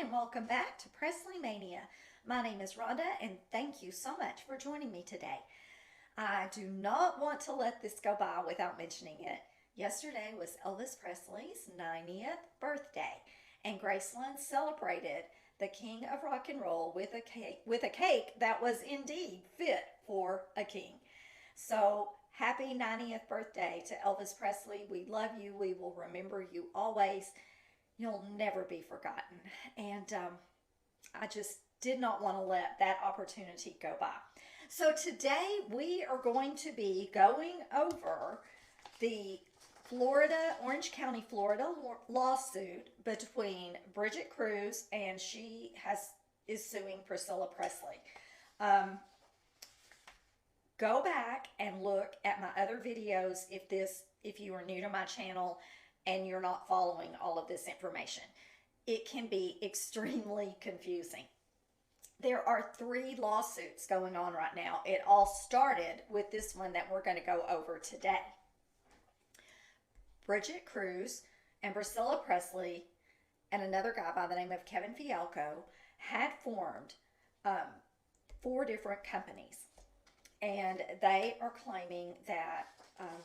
and welcome back to Presley Mania. My name is Rhonda and thank you so much for joining me today. I do not want to let this go by without mentioning it. Yesterday was Elvis Presley's 90th birthday, and Graceland celebrated the king of rock and roll with a cake that was indeed fit for a king. So, happy 90th birthday to Elvis Presley. We love you. We will remember you always. You'll never be forgotten. And I just did not want to let that opportunity go by. So today we are going to be going over the Orange County, Florida lawsuit between Bridget Cruz, and she is suing Priscilla Presley. Go back and look at my other videos if you are new to my channel and you're not following all of this information. It can be extremely confusing. There are 3 lawsuits going on right now. It all started with this one that we're going to go over today. Bridget Cruz and Priscilla Presley and another guy by the name of Kevin Fialco had formed 4 different companies. And they are claiming that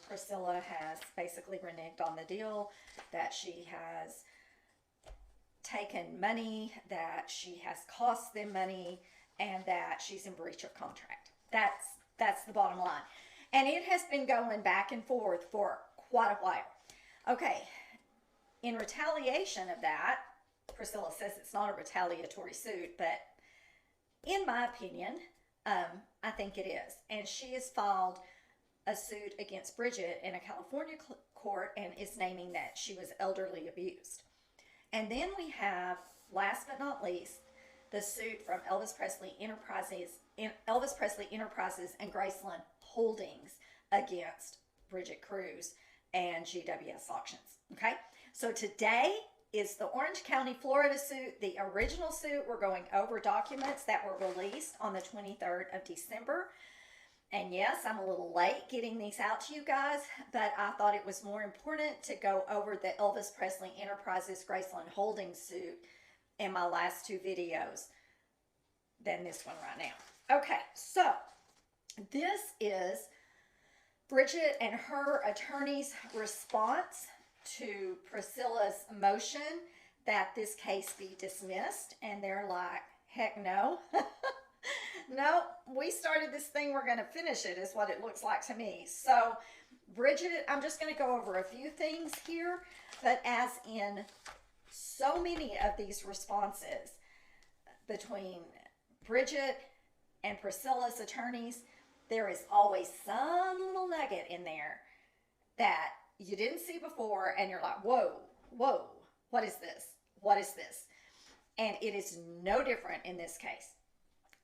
Priscilla has basically reneged on the deal, that she has taken money, that she has cost them money, and that she's in breach of contract. That's the bottom line. And it has been going back and forth for quite a while. Okay, in retaliation of that, Priscilla says it's not a retaliatory suit, but in my opinion, I think it is. And she has filed a suit against Bridget in a California court and is naming that she was elderly abused. And then we have, last but not least, the suit from Elvis Presley Enterprises and Graceland Holdings against Bridget Cruz and GWS Auctions. Okay, so today is the Orange County, Florida suit, the original suit. We're going over documents that were released on the 23rd of December. And yes, I'm a little late getting these out to you guys, but I thought it was more important to go over the Elvis Presley Enterprises Graceland Holdings suit in my last 2 videos than this one right now. Okay, so this is Bridget and her attorney's response to Priscilla's motion that this case be dismissed, and they're like, heck no. No, we started this thing, we're going to finish it, is what it looks like to me. So, Bridget, I'm just going to go over a few things here, but as in so many of these responses between Bridget and Priscilla's attorneys, there is always some little nugget in there that you didn't see before, and you're like, whoa, what is this? What is this? And it is no different in this case.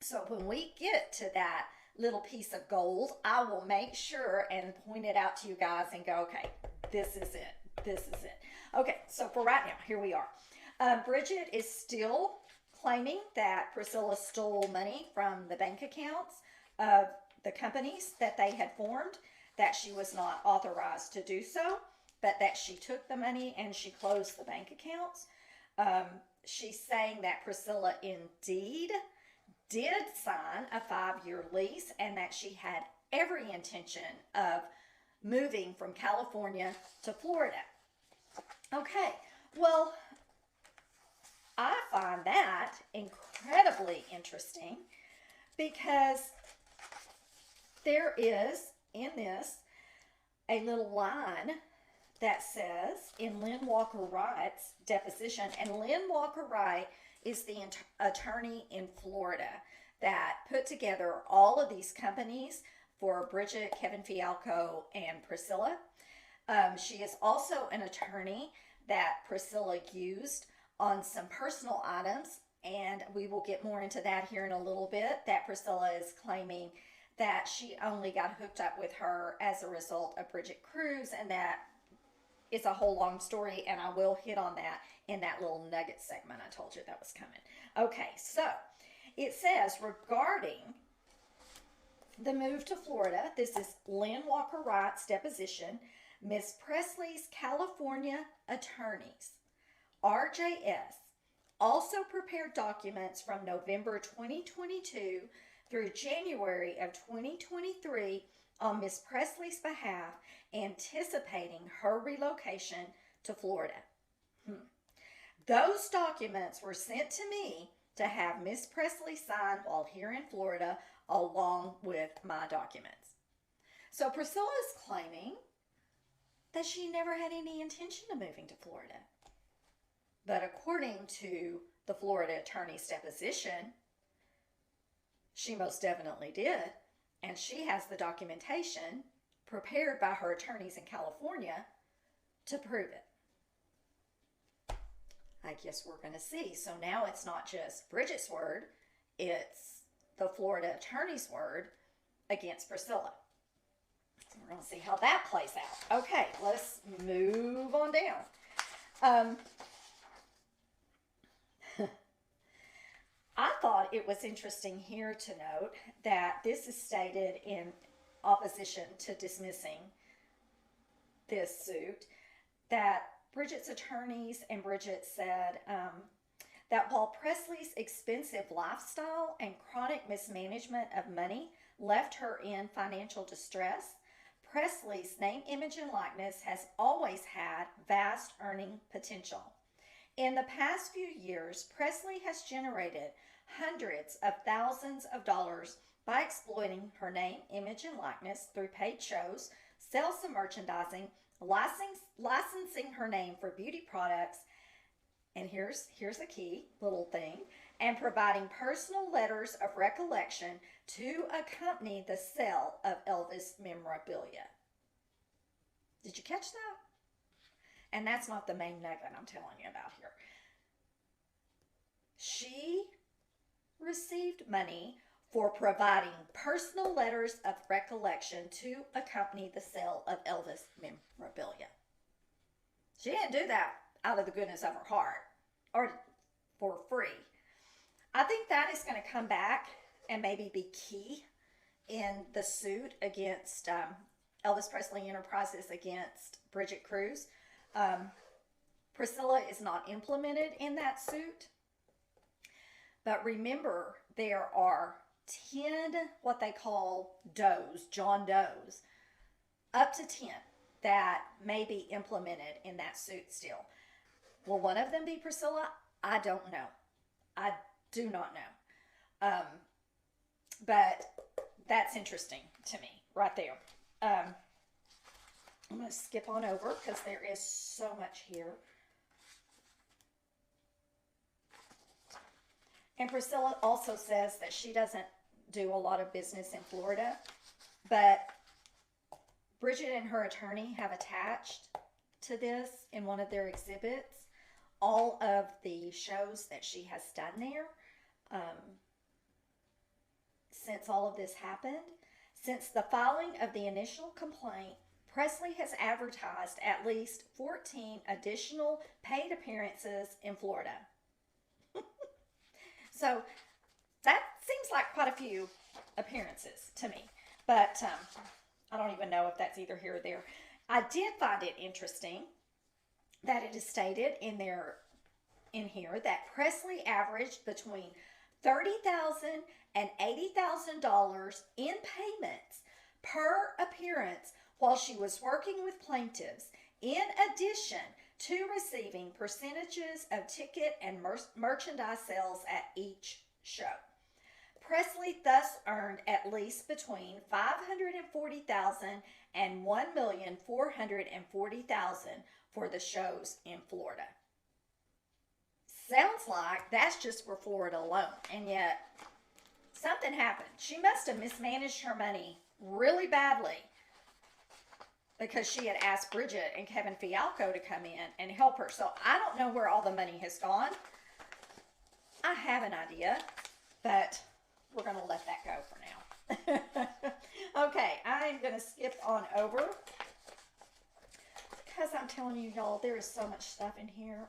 So when we get to that little piece of gold, I will make sure and point it out to you guys and go, okay, this is it. This is it. Okay, so for right now, here we are. Bridget is still claiming that Priscilla stole money from the bank accounts of the companies that they had formed, that she was not authorized to do so, but that she took the money and she closed the bank accounts. She's saying that Priscilla indeed did sign a 5-year lease and that she had every intention of moving from California to Florida. Okay, well, I find that incredibly interesting because there is in this a little line that says in Lynn Walker Wright's deposition, and Lynn Walker Wright is the attorney in Florida that put together all of these companies for Bridget, Kevin Fialco, and Priscilla. She is also an attorney that Priscilla used on some personal items, and we will get more into that here in a little bit, that Priscilla is claiming that she only got hooked up with her as a result of Bridget Cruz, and that it's a whole long story, and I will hit on that in that little nugget segment I told you that was coming. Okay, so it says regarding the move to Florida, this is Lynn Walker Wright's deposition, Miss Presley's California attorneys, RJS, also prepared documents from November 2022 through January of 2023 on Miss Presley's behalf, anticipating her relocation to Florida. Those documents were sent to me to have Miss Presley sign while here in Florida, along with my documents. So Priscilla is claiming that she never had any intention of moving to Florida. But according to the Florida attorney's deposition, she most definitely did. And she has the documentation prepared by her attorneys in California to prove it. I guess we're going to see. So now it's not just Bridget's word, it's the Florida attorney's word against Priscilla. So we're going to see how that plays out. Okay, let's move on down. I thought it was interesting here to note that this is stated in opposition to dismissing this suit, that Bridget's attorneys and Bridget said that while Presley's expensive lifestyle and chronic mismanagement of money left her in financial distress, Presley's name, image, and likeness has always had vast earning potential. In the past few years, Presley has generated hundreds of thousands of dollars by exploiting her name, image, and likeness through paid shows, sales of merchandising, licensing her name for beauty products, and here's a key little thing, and providing personal letters of recollection to accompany the sale of Elvis memorabilia. Did you catch that? And that's not the main nugget I'm telling you about here. She received money for providing personal letters of recollection to accompany the sale of Elvis memorabilia. She didn't do that out of the goodness of her heart or for free. I think that is going to come back and maybe be key in the suit against Elvis Presley Enterprises against Bridget Cruz. Priscilla is not implemented in that suit. But remember, there are 10 what they call does, John Does, up to 10 that may be implemented in that suit still. Will one of them be Priscilla? I don't know. I do not know. But that's interesting to me right there. I'm going to skip on over because there is so much here. And Priscilla also says that she doesn't do a lot of business in Florida, but Bridget and her attorney have attached to this in one of their exhibits all of the shows that she has done there since all of this happened. Since the filing of the initial complaint, Presley has advertised at least 14 additional paid appearances in Florida. So that seems like quite a few appearances to me, but I don't even know if that's either here or there. I did find it interesting that it is stated in here that Presley averaged between $30,000 and $80,000 in payments per appearance while she was working with plaintiffs, in addition to receiving percentages of ticket and merchandise sales at each show. Presley thus earned at least between $540,000 and $1,440,000 for the shows in Florida. Sounds like that's just for Florida alone, and yet something happened. She must have mismanaged her money really badly, because she had asked Bridget and Kevin Fialco to come in and help her. So I don't know where all the money has gone. I have an idea, but we're going to let that go for now. Okay, I'm going to skip on over because I'm telling you, y'all, there is so much stuff in here.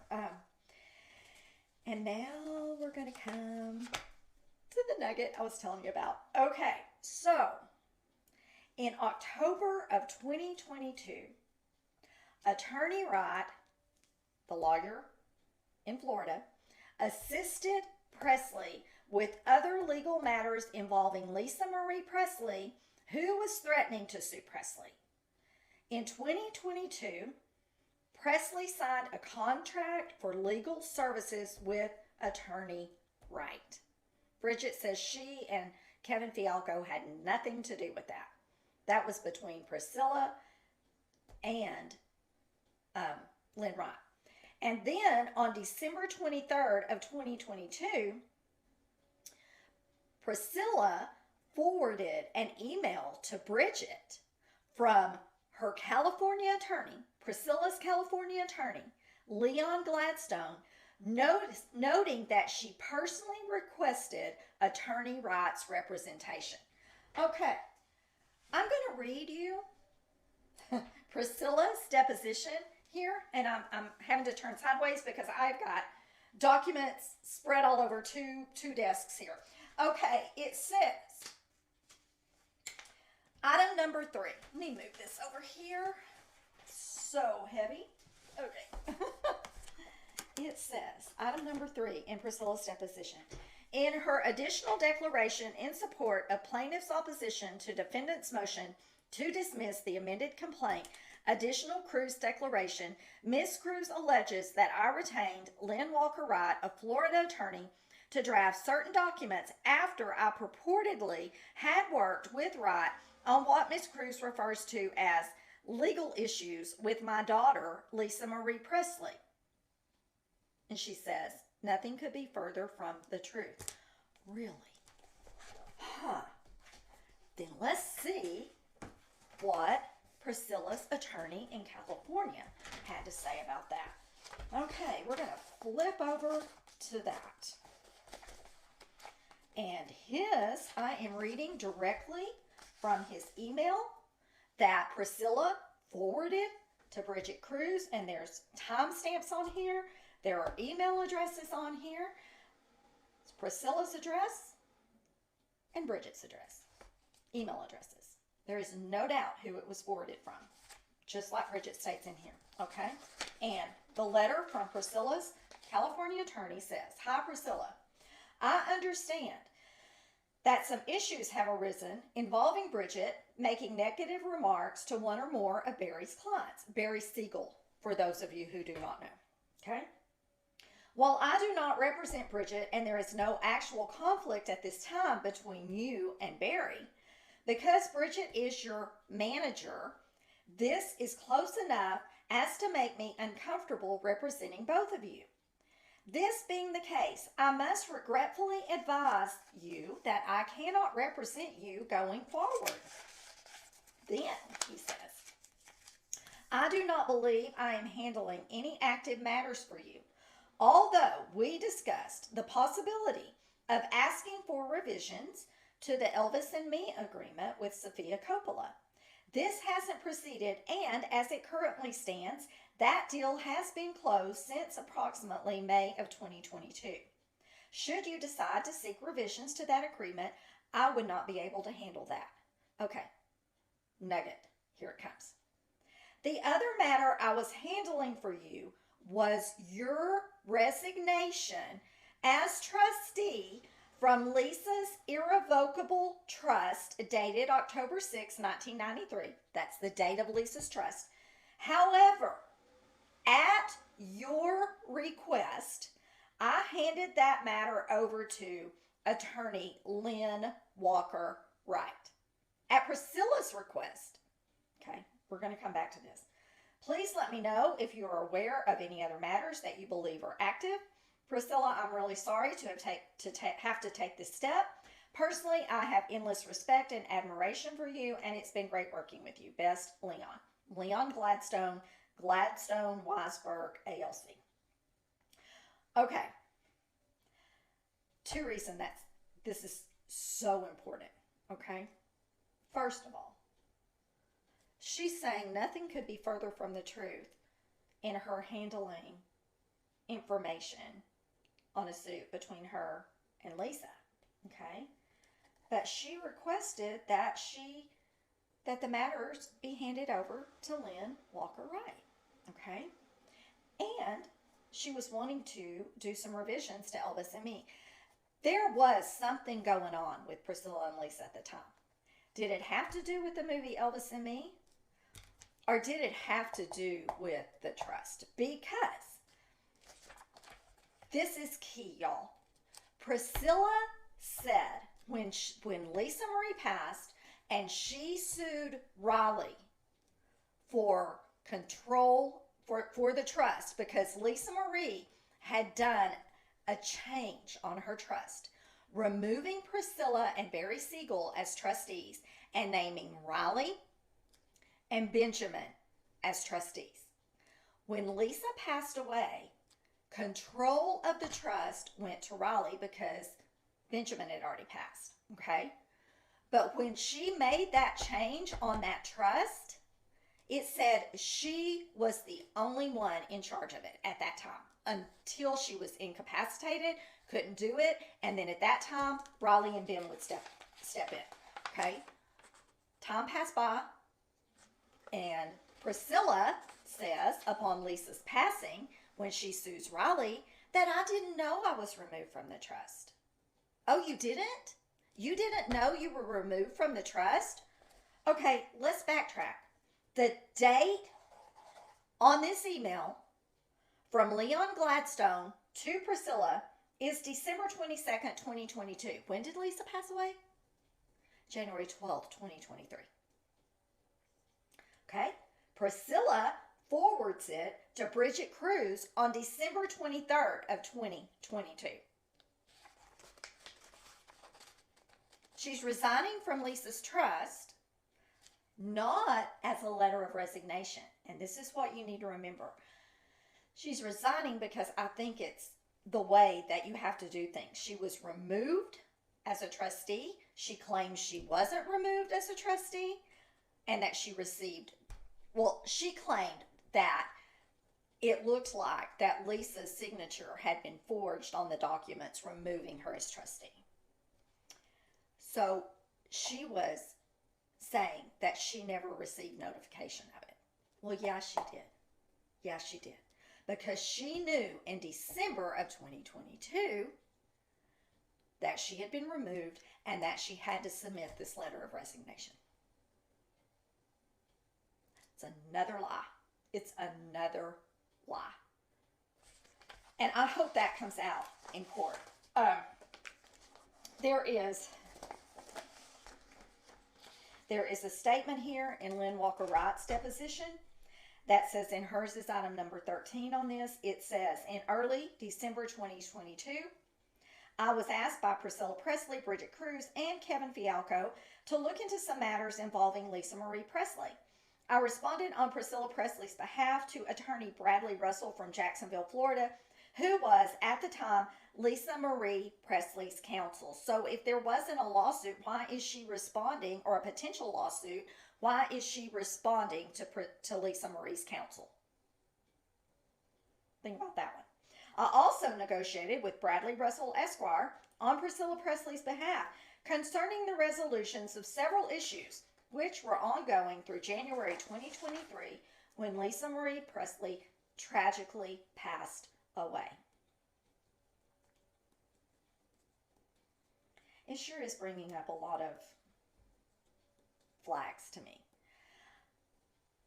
And now we're going to come to the nugget I was telling you about. Okay, so in October of 2022, Attorney Wright, the lawyer in Florida, assisted Presley with other legal matters involving Lisa Marie Presley, who was threatening to sue Presley. In 2022, Presley signed a contract for legal services with attorney Wright. Bridget says she and Kevin Fialco had nothing to do with that. That was between Priscilla and Lynn Wright. And then on December 23rd of 2022, Priscilla forwarded an email to Bridget from her California attorney, Priscilla's California attorney, Leon Gladstone, noting that she personally requested attorney Wright's representation. Okay, I'm going to read you Priscilla's deposition here, and I'm having to turn sideways because I've got documents spread all over two desks here. Okay, it says, item number 3. Let me move this over here. So heavy. Okay. It says, item number 3 in Priscilla's deposition. In her additional declaration in support of plaintiff's opposition to defendant's motion to dismiss the amended complaint, additional Cruz declaration, Ms. Cruz alleges that I retained Lynn Walker Wright, a Florida attorney, to draft certain documents after I purportedly had worked with Wright on what Ms. Cruz refers to as legal issues with my daughter, Lisa Marie Presley. And she says, nothing could be further from the truth. Really? Huh. Then let's see what Priscilla's attorney in California had to say about that. Okay, we're going to flip over to that. And I am reading directly from his email that Priscilla forwarded to Bridget Cruz, and there's timestamps on here. There are email addresses on here. It's Priscilla's address and Bridget's address. Email addresses. There is no doubt who it was forwarded from, just like Bridget states in here, okay? And the letter from Priscilla's California attorney says, Hi, Priscilla. I understand that some issues have arisen involving Bridget making negative remarks to one or more of Barry's clients. Barry Siegel, for those of you who do not know, okay? While I do not represent Bridget and there is no actual conflict at this time between you and Barry, because Bridget is your manager, this is close enough as to make me uncomfortable representing both of you. This being the case, I must regretfully advise you that I cannot represent you going forward. Then, he says, I do not believe I am handling any active matters for you. Although we discussed the possibility of asking for revisions to the Elvis and Me agreement with Sofia Coppola. This hasn't proceeded, and as it currently stands, that deal has been closed since approximately May of 2022. Should you decide to seek revisions to that agreement, I would not be able to handle that. Okay, nugget, here it comes. The other matter I was handling for you was your resignation as trustee from Lisa's irrevocable trust dated October 6, 1993. That's the date of Lisa's trust. However, at your request, I handed that matter over to attorney Lynn Walker Wright. At Priscilla's request, okay, we're going to come back to this. Please let me know if you are aware of any other matters that you believe are active. Priscilla, I'm really sorry to have to take this step. Personally, I have endless respect and admiration for you, and it's been great working with you. Best, Leon. Leon Gladstone, Gladstone Weisberg, ALC. Okay. 2 reasons that this is so important, okay? First of all, she's saying nothing could be further from the truth in her handling information on a suit between her and Lisa, okay? But she requested that the matters be handed over to Lynn Walker Wright, okay? And she was wanting to do some revisions to Elvis and Me. There was something going on with Priscilla and Lisa at the time. Did it have to do with the movie Elvis and Me? Or did it have to do with the trust? Because this is key, y'all. Priscilla said when Lisa Marie passed and she sued Raleigh for control for the trust because Lisa Marie had done a change on her trust, removing Priscilla and Barry Siegel as trustees and naming Riley and Benjamin as trustees. When Lisa passed away, control of the trust went to Riley because Benjamin had already passed, okay? But when she made that change on that trust, it said she was the only one in charge of it at that time until she was incapacitated, couldn't do it, and then at that time, Raleigh and Ben would step in, okay? Time passed by, and Priscilla says, upon Lisa's passing, when she sues Raleigh, that I didn't know I was removed from the trust. Oh, you didn't? You didn't know you were removed from the trust? Okay, let's backtrack. The date on this email from Leon Gladstone to Priscilla is December 22nd, 2022. When did Lisa pass away? January 12th, 2023. Okay? Priscilla forwards it to Bridget Cruz on December 23rd of 2022. She's resigning from Lisa's trust, not as a letter of resignation. And this is what you need to remember. She's resigning because I think it's the way that you have to do things. She was removed as a trustee. She claims she wasn't removed as a trustee and that she received, she claimed that it looked like that Lisa's signature had been forged on the documents removing her as trustee. So she was saying that she never received notification of it. Well, yeah, she did. Yeah, she did. Because she knew in December of 2022 that she had been removed and that she had to submit this letter of resignation. It's another lie. It's another lie. And I hope that comes out in court. There is a statement here in Lynn Walker Wright's deposition that says, in hers is item number 13 on this, it says, in early December 2022, I was asked by Priscilla Presley, Bridget Cruz, and Kevin Fialco to look into some matters involving Lisa Marie Presley. I responded on Priscilla Presley's behalf to attorney Bradley Russell from Jacksonville, Florida, who was, at the time, Lisa Marie Presley's counsel. So if there wasn't a lawsuit, why is she responding, or a potential lawsuit, why is she responding to Lisa Marie's counsel? Think about that one. I also negotiated with Bradley Russell Esquire on Priscilla Presley's behalf concerning the resolutions of several issues which were ongoing through January 2023 when Lisa Marie Presley tragically passed away. It sure is bringing up a lot of flags to me.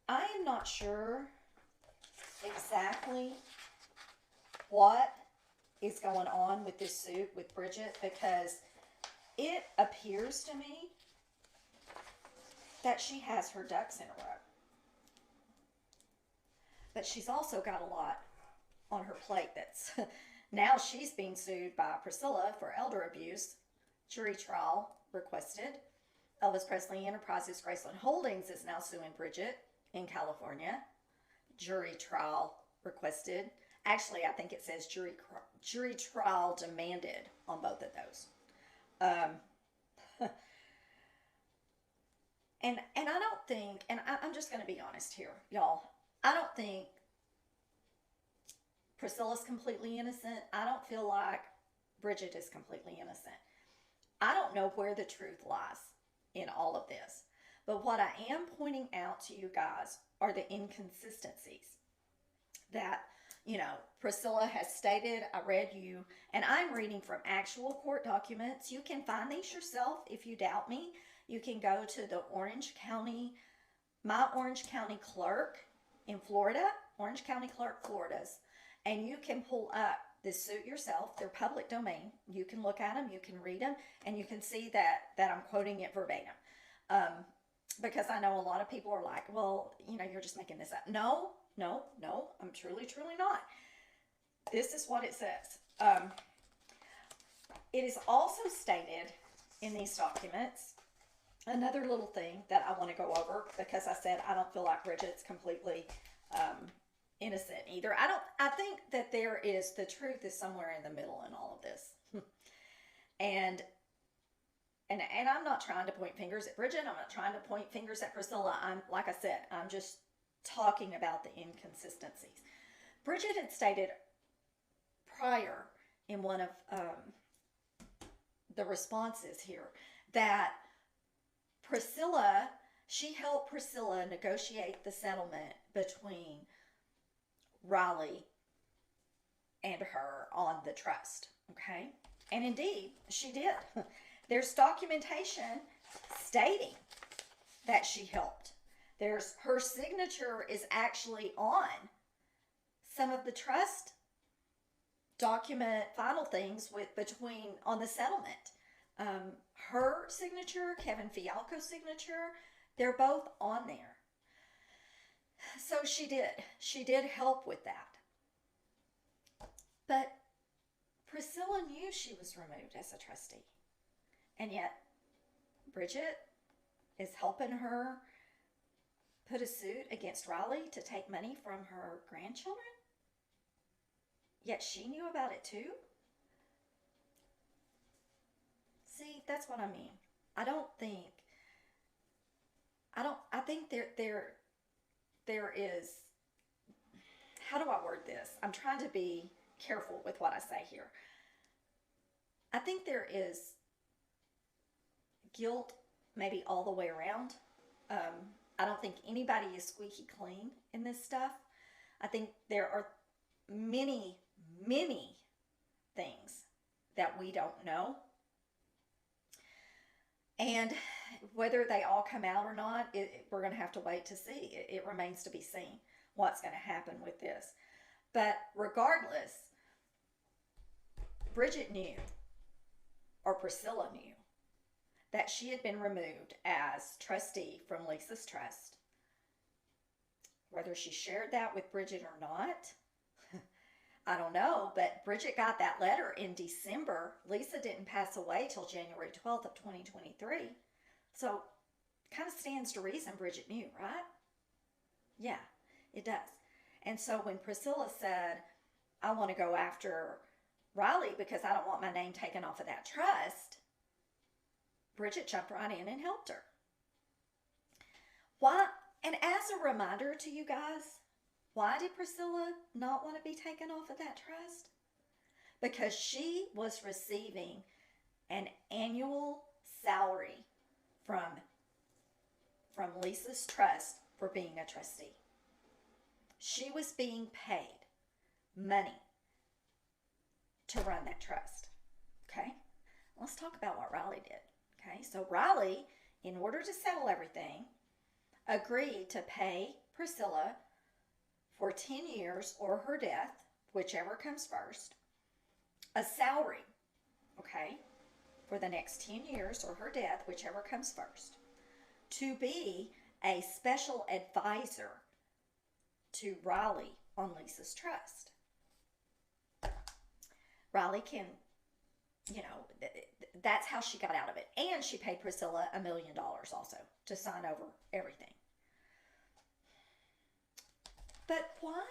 I am not sure exactly what is going on with this suit with Bridget, because it appears to me that she has her ducks in a row. But she's also got a lot on her plate that's now she's being sued by Priscilla for elder abuse. Jury trial requested. Elvis Presley Enterprises Graceland Holdings is now suing Bridget in California. Jury trial requested. Actually, I think it says jury trial demanded on both of those. And I don't think, and I'm just going to be honest here, y'all. I don't think Priscilla's completely innocent. I don't feel like Bridget is completely innocent. I don't know where the truth lies in all of this. But what I am pointing out to you guys are the inconsistencies that you know, Priscilla has stated, I read you, and I'm reading from actual court documents. You can find these yourself if you doubt me. You can go to the my Orange County clerk in Florida, Orange County clerk, Florida's, and you can pull up this suit yourself. They're public domain. You can look at them, you can read them, and you can see that I'm quoting it verbatim. Because I know a lot of people are like, well, you know, you're just making this up. No, I'm truly not. This is what it says. It is also stated in these documents, another little thing that I want to go over, because I said I don't feel like Bridget's completely innocent either. I think that the truth is somewhere in the middle in all of this. and I'm not trying to point fingers at Bridget. I'm not trying to point fingers at Priscilla. Like I said, I'm just talking about the inconsistencies. Bridget had stated prior in one of the responses here that she helped Priscilla negotiate the settlement between Riley and her on the trust. Okay? And indeed, she did. There's documentation stating that she helped. Her signature is actually on some of the trust document final things on the settlement. Her signature, Kevin Fialco's signature, they're both on there. So she did help with that. But Priscilla knew she was removed as a trustee. And yet Bridget is helping her put a suit against Riley to take money from her grandchildren? Yet she knew about it too? See, that's what I mean. I think there is, how do I word this? I'm trying to be careful with what I say here. I think there is guilt maybe all the way around. I don't think anybody is squeaky clean in this stuff. I think there are many things that we don't know. And whether they all come out or not, we're going to have to wait to see. It remains to be seen what's going to happen with this. But regardless, Bridget knew, or Priscilla knew, that she had been removed as trustee from Lisa's trust. Whether she shared that with Bridget or not, I don't know, but Bridget got that letter in December. Lisa didn't pass away till January 12th of 2023. So, kind of stands to reason Bridget knew, right? Yeah, it does. And so when Priscilla said, I want to go after Riley because I don't want my name taken off of that trust, Bridget jumped right in and helped her. Why? And as a reminder to you guys, why did Priscilla not want to be taken off of that trust? Because she was receiving an annual salary from Lisa's trust for being a trustee. She was being paid money to run that trust. Okay? Let's talk about what Riley did. Okay? So Riley, in order to settle everything, agreed to pay Priscilla for 10 years or her death, whichever comes first, a salary, okay, for the next 10 years or her death, whichever comes first, to be a special advisor to Riley on Lisa's trust. Riley can, you know, that's how she got out of it. And she paid Priscilla $1 million also to sign over everything. But why?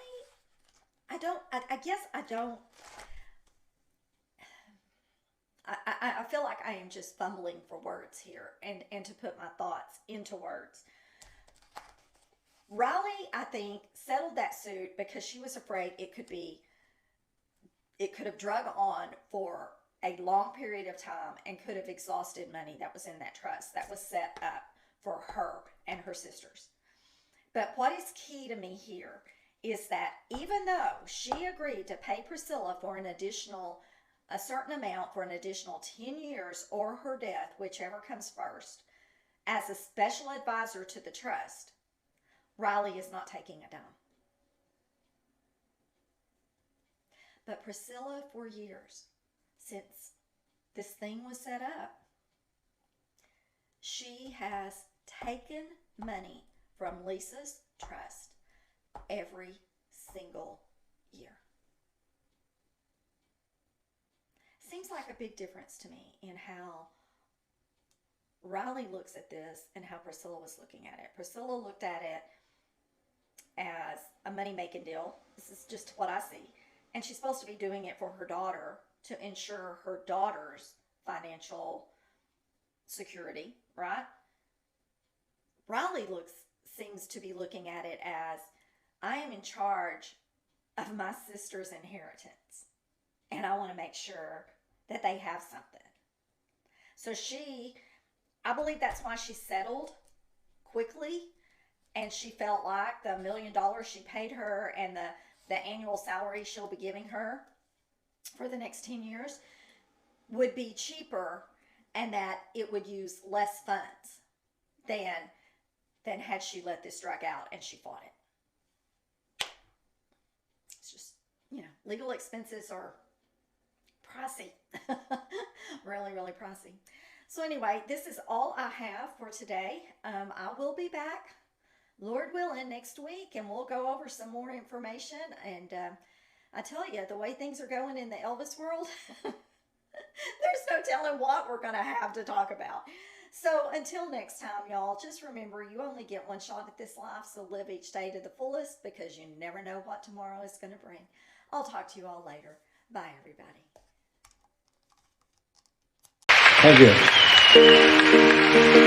I feel like I am just fumbling for words here and to put my thoughts into words. Riley, I think, settled that suit because she was afraid it could have drug on for a long period of time and could have exhausted money that was in that trust that was set up for her and her sisters. But what is key to me here is that even though she agreed to pay Priscilla for a certain amount for an additional 10 years or her death, whichever comes first, as a special advisor to the trust, Riley is not taking a dime. But Priscilla, for years, since this thing was set up, she has taken money from Lisa's trust every single year. Seems like a big difference to me in how Riley looks at this and how Priscilla was looking at it. Priscilla looked at it as a money-making deal. This is just what I see. And she's supposed to be doing it for her daughter to ensure her daughter's financial security, right? Riley seems to be looking at it as, I am in charge of my sister's inheritance, and I want to make sure that they have something. So I believe that's why she settled quickly, and she felt like the $1 million she paid her and the annual salary she'll be giving her for the next 10 years would be cheaper, and that it would use less funds than had she let this drag out and she fought it. It's just, legal expenses are pricey. Really, really pricey. So anyway, this is all I have for today. I will be back, Lord willing, next week, and we'll go over some more information. And I tell you, the way things are going in the Elvis world, there's no telling what we're going to have to talk about. So until next time, y'all, just remember, you only get one shot at this life, so live each day to the fullest, because you never know what tomorrow is going to bring. I'll talk to you all later. Bye, everybody. Thank you.